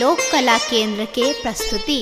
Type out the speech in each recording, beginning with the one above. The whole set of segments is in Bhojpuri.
लोक कला केंद्र के प्रस्तुति।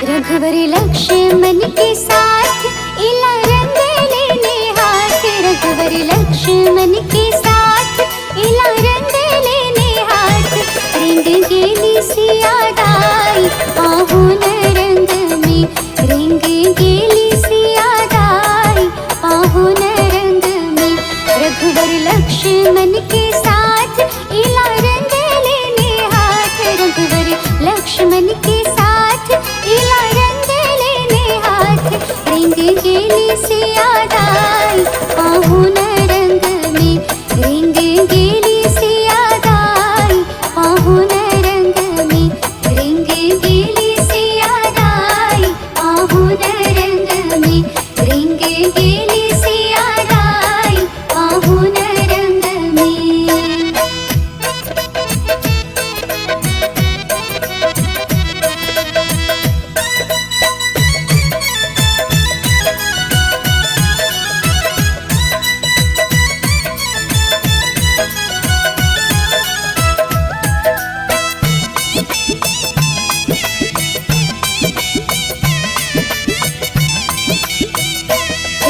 रघुवर लक्ष्मण के साथ इला रंग लेने हाथ, रघुवर लक्ष्मण के साथ इला रंग लेने हाथ। रंग गेली सिया दाई पाहुन रंग में, रंग गेली सिया दाई पाहुन रंग में। रघुवर लक्ष्मण के साथ इला रंग लेने हाथ, रघुवर लक्ष्मण के साथ इला रंग लेने हाथ। रंग गेली सिया दाई पाहुन रंग में, रंग गेली सिया दाई पाहुन रंग में, रंग गेली सिया दाई पाहुन रंग में, रंग गेली सिया दाई पाहुन रंग में।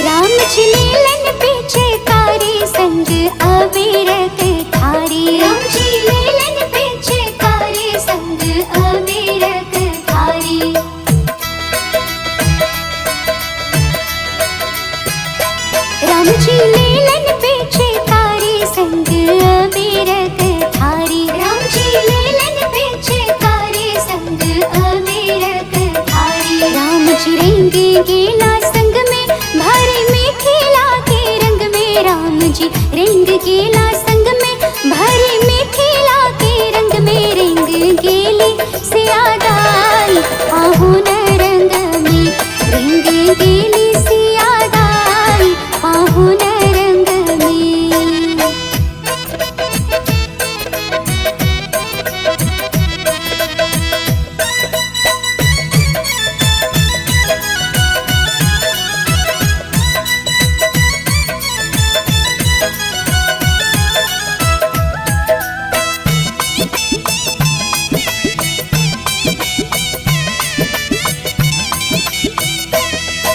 राम जी लेलन पीछे कारी संग अबीर के थारी, राम जी लेलन पीछे कारी संग अबीर के थारी। राम जी लेलन पीछे कारी संग अबीर के थारी, राम जी लेलन पीछे कारी संग अबीर के थारी। राम जी रंग गेला संग में भारी मिथिला के रंग में, राम जी रंग गेला संग में भारी मिथिला के रंग में। रंग गेली सिया दाई पाहुन रंग में, रंग गेली सिया दाई पाहुन रंग में।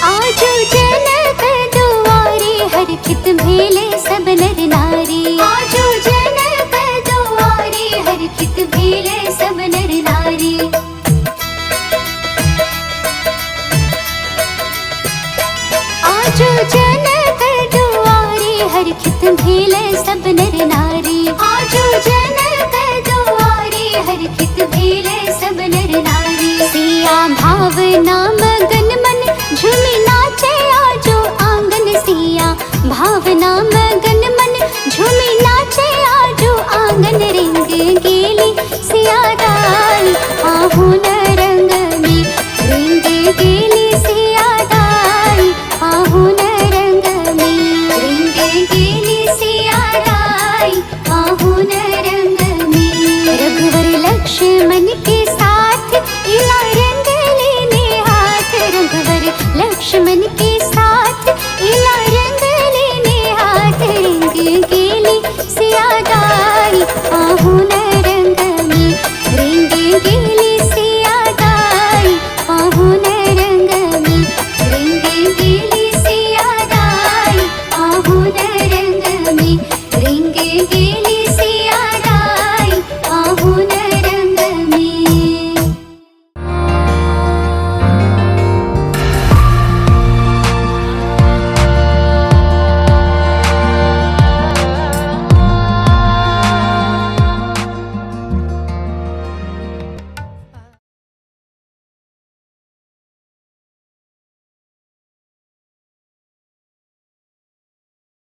आजो जनक दुआरे हर खित भेले सब नर नारी, आजो जनक दुआरे हर खित भेले सब नर नारी। आजो जनक दुआरे हर खित भेले सब नर नारी, आजो जनक दुआरे हर खित भेले सब नर नारी। सिया भावना